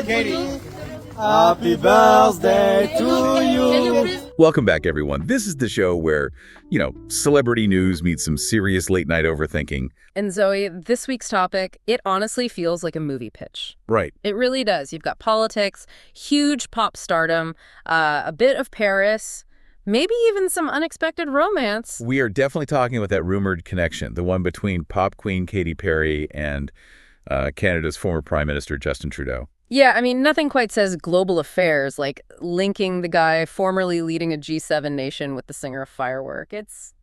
Katy. Happy birthday to you. Welcome back, everyone. This is the show where, celebrity news meets some serious late-night overthinking. And Zoey, this week's topic, it honestly feels like a movie pitch. Right. It really does. You've got politics, huge pop stardom, a bit of Paris, maybe even some unexpected romance. We are definitely talking about that rumored connection, the one between pop queen Katy Perry and Canada's former Prime Minister Justin Trudeau. Yeah, I mean, nothing quite says global affairs like linking the guy formerly leading a G7 nation with the singer of Firework. It's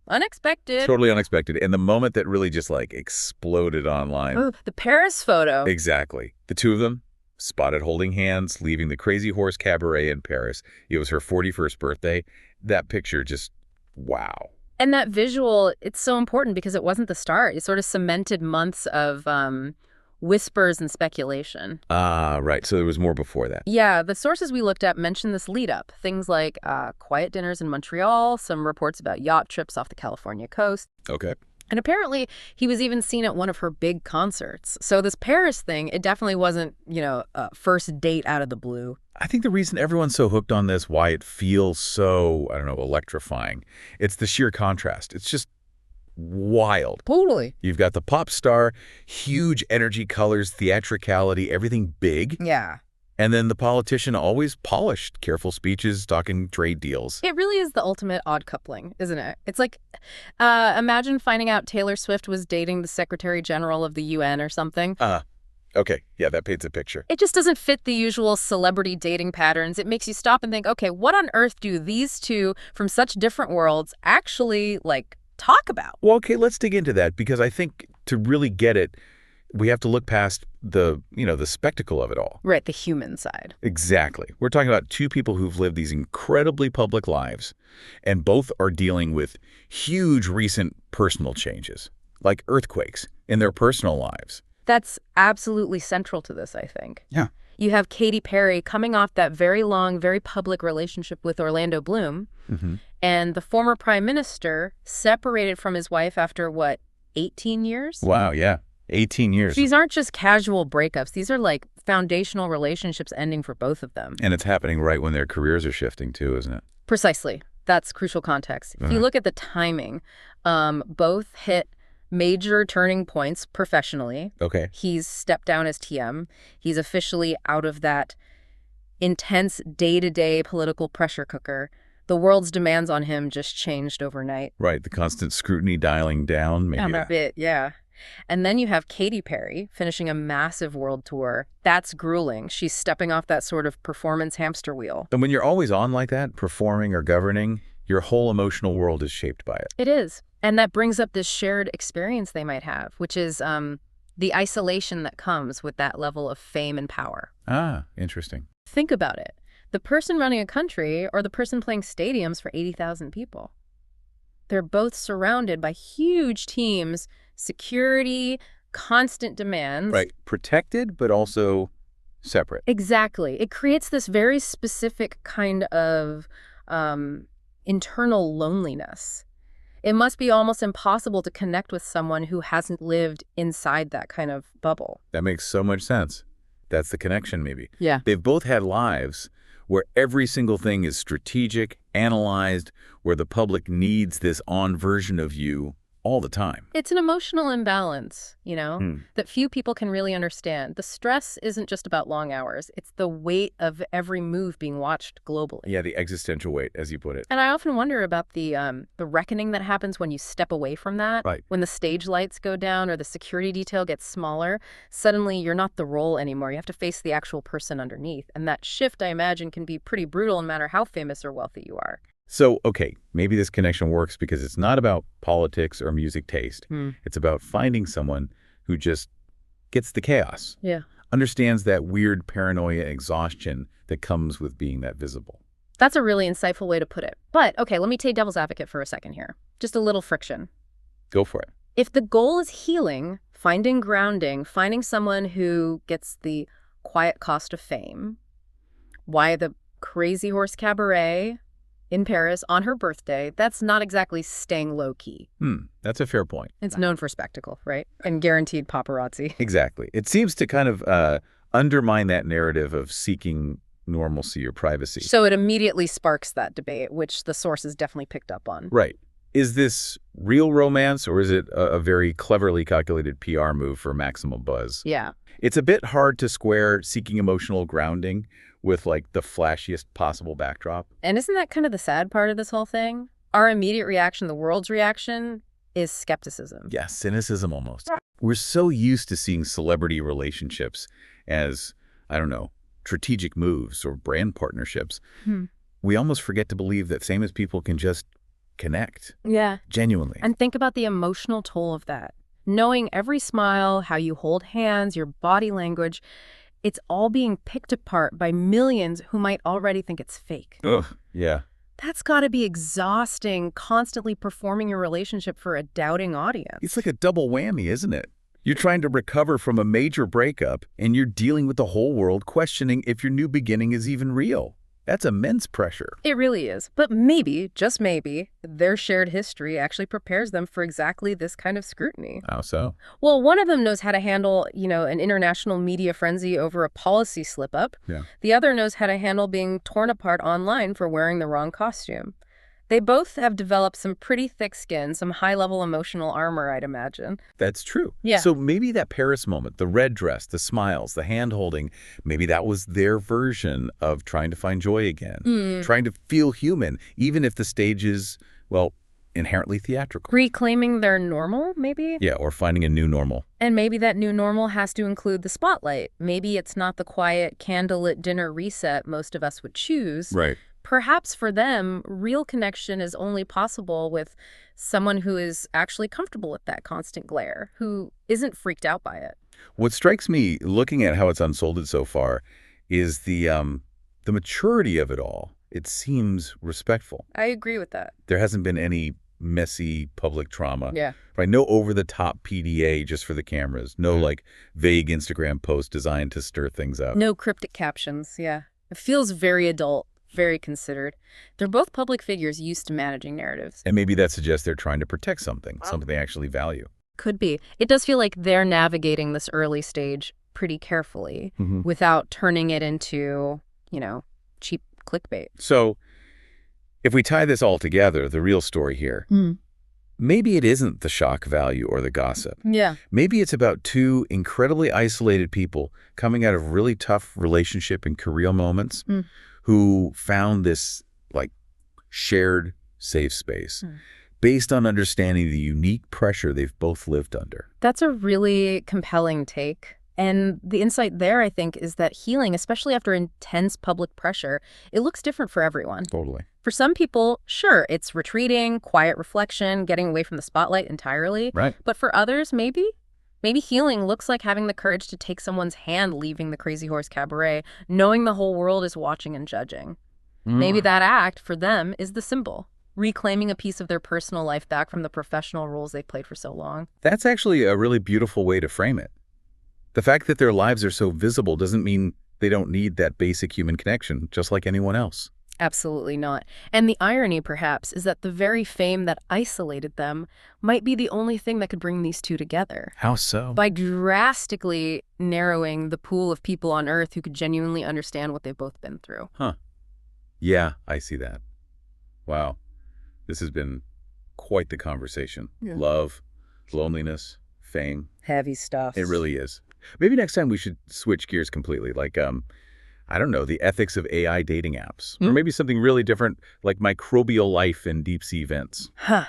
unexpected. Totally unexpected. And the moment that really just exploded online. Oh, the Paris photo. Exactly. The two of them spotted holding hands, leaving the Crazy Horse Cabaret in Paris. It was her 41st birthday. That picture just, wow. And that visual, it's so important because it wasn't the start. It sort of cemented months of whispers and speculation. Ah, right. So there was more before that. Yeah, the sources we looked at mentioned this lead up. Things like quiet dinners in Montreal, some reports about yacht trips off the California coast. Okay. And apparently he was even seen at one of her big concerts. So this Paris thing, it definitely wasn't, a first date out of the blue. I think the reason everyone's so hooked on this, why it feels so, electrifying, it's the sheer contrast. It's just wild. Totally. You've got the pop star, huge energy, colors, theatricality, everything big. Yeah. And then the politician, always polished, careful speeches, talking trade deals. It really is the ultimate odd coupling, isn't it? It's like, imagine finding out Taylor Swift was dating the Secretary General of the UN or something. Okay. Yeah, that paints a picture. It just doesn't fit the usual celebrity dating patterns. It makes you stop and think, okay, what on earth do these two from such different worlds actually, talk about? Well, okay, let's dig into that, because I think to really get it, we have to look past the spectacle of it all. Right, the human side. Exactly. We're talking about two people who've lived these incredibly public lives, and both are dealing with huge recent personal changes, like earthquakes in their personal lives. That's absolutely central to this, I think. Yeah. You have Katy Perry coming off that very long, very public relationship with Orlando Bloom, and the former prime minister separated from his wife after, 18 years? Wow, yeah. 18 years. These aren't just casual breakups. These are foundational relationships ending for both of them. And it's happening right when their careers are shifting too, isn't it? Precisely. That's crucial context. If you look at the timing, both hit major turning points professionally. Okay. He's stepped down as TM. He's officially out of that intense day-to-day political pressure cooker. The world's demands on him just changed overnight. Right. The constant scrutiny dialing down. Maybe A bit, yeah. And then you have Katy Perry finishing a massive world tour. That's grueling. She's stepping off that sort of performance hamster wheel. And when you're always on like that, performing or governing, your whole emotional world is shaped by it. It is. And that brings up this shared experience they might have, which is the isolation that comes with that level of fame and power. Ah, interesting. Think about it. The person running a country or the person playing stadiums for 80,000 people. They're both surrounded by huge teams, security, constant demands. Right. Protected, but also separate. Exactly. It creates this very specific kind of internal loneliness. It must be almost impossible to connect with someone who hasn't lived inside that kind of bubble. That makes so much sense. That's the connection, maybe. Yeah. They've both had lives where every single thing is strategic, analyzed, where the public needs this on version of you all the time. It's an emotional imbalance, that few people can really understand. The stress isn't just about long hours. It's the weight of every move being watched globally. Yeah, the existential weight, as you put it. And I often wonder about the reckoning that happens when you step away from that. Right. When the stage lights go down or the security detail gets smaller, suddenly you're not the role anymore. You have to face the actual person underneath. And that shift, I imagine, can be pretty brutal no matter how famous or wealthy you are. So, okay, maybe this connection works because it's not about politics or music taste. It's about finding someone who just gets the chaos. Yeah. Understands that weird paranoia exhaustion that comes with being that visible. That's a really insightful way to put it. But, okay, let me play devil's advocate for a second here. Just a little friction. Go for it. If the goal is healing, finding grounding, finding someone who gets the quiet cost of fame, why the Crazy Horse Cabaret in Paris on her birthday, that's not exactly staying low-key. That's a fair point. It's known for spectacle, right? And guaranteed paparazzi. Exactly. It seems to kind of undermine that narrative of seeking normalcy or privacy. So it immediately sparks that debate, which the sources definitely picked up on. Right. Is this real romance, or is it a very cleverly calculated PR move for maximum buzz? Yeah. It's a bit hard to square seeking emotional grounding with, like, the flashiest possible backdrop. And isn't that kind of the sad part of this whole thing? Our immediate reaction, the world's reaction, is skepticism. Yeah, cynicism almost. We're so used to seeing celebrity relationships as, I don't know, strategic moves or brand partnerships. We almost forget to believe that famous people can just connect. Yeah. Genuinely. And think about the emotional toll of that. Knowing every smile, how you hold hands, your body language, it's all being picked apart by millions who might already think it's fake. Ugh, yeah. That's got to be exhausting, constantly performing your relationship for a doubting audience. It's like a double whammy, isn't it? You're trying to recover from a major breakup, and you're dealing with the whole world questioning if your new beginning is even real. That's immense pressure. It really is. But maybe, just maybe, their shared history actually prepares them for exactly this kind of scrutiny. How so? Well, one of them knows how to handle, an international media frenzy over a policy slip-up. Yeah. The other knows how to handle being torn apart online for wearing the wrong costume. They both have developed some pretty thick skin, some high-level emotional armor, I'd imagine. That's true. Yeah. So maybe that Paris moment, the red dress, the smiles, the hand-holding, maybe that was their version of trying to find joy again, trying to feel human, even if the stage is, well, inherently theatrical. Reclaiming their normal, maybe? Yeah, or finding a new normal. And maybe that new normal has to include the spotlight. Maybe it's not the quiet, candlelit dinner reset most of us would choose. Right. Perhaps for them, real connection is only possible with someone who is actually comfortable with that constant glare, who isn't freaked out by it. What strikes me, looking at how it's unfolded so far, is the maturity of it all. It seems respectful. I agree with that. There hasn't been any messy public trauma. Yeah. Right? No over-the-top PDA just for the cameras. No, like, vague Instagram post designed to stir things up. No cryptic captions, yeah. It feels very adult. Very considered. They're both public figures used to managing narratives. And maybe that suggests they're trying to protect something they actually value. Could be. It does feel like they're navigating this early stage pretty carefully without turning it into, cheap clickbait. So if we tie this all together, the real story here, maybe it isn't the shock value or the gossip. Yeah. Maybe it's about two incredibly isolated people coming out of really tough relationship and career moments who found this, like, shared safe space based on understanding the unique pressure they've both lived under. That's a really compelling take. And the insight there, I think, is that healing, especially after intense public pressure, it looks different for everyone. Totally. For some people, sure, it's retreating, quiet reflection, getting away from the spotlight entirely. Right. But for others, maybe healing looks like having the courage to take someone's hand leaving the Crazy Horse Cabaret, knowing the whole world is watching and judging. Maybe that act, for them, is the symbol, reclaiming a piece of their personal life back from the professional roles they've played for so long. That's actually a really beautiful way to frame it. The fact that their lives are so visible doesn't mean they don't need that basic human connection, just like anyone else. Absolutely not. And the irony, perhaps, is that the very fame that isolated them might be the only thing that could bring these two together. How so? By drastically narrowing the pool of people on Earth who could genuinely understand what they've both been through. Huh. Yeah, I see that. Wow. This has been quite the conversation. Yeah. Love, loneliness, fame. Heavy stuff. It really is. Maybe next time we should switch gears completely. Like, I don't know, the ethics of AI dating apps. Or maybe something really different, like microbial life in deep-sea vents. Huh.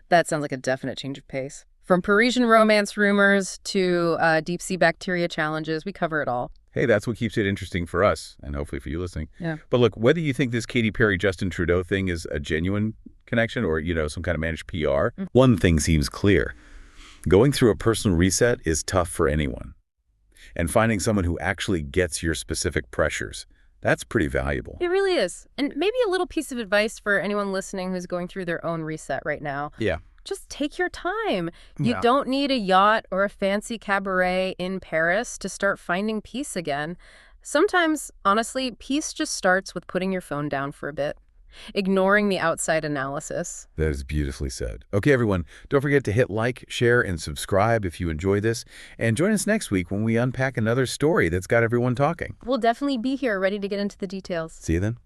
That sounds like a definite change of pace. From Parisian romance rumors to deep-sea bacteria challenges, we cover it all. Hey, that's what keeps it interesting for us, and hopefully for you listening. Yeah. But look, whether you think this Katy Perry, Justin Trudeau thing is a genuine connection or, some kind of managed PR, one thing seems clear. Going through a personal reset is tough for anyone. And finding someone who actually gets your specific pressures, that's pretty valuable. It really is. And maybe a little piece of advice for anyone listening who's going through their own reset right now. Yeah. Just take your time. You don't need a yacht or a fancy cabaret in Paris to start finding peace again. Sometimes, honestly, peace just starts with putting your phone down for a bit. Ignoring the outside analysis. That is beautifully said. Okay, everyone, don't forget to hit like, share, and subscribe if you enjoy this. And join us next week when we unpack another story that's got everyone talking. We'll definitely be here ready to get into the details. See you then.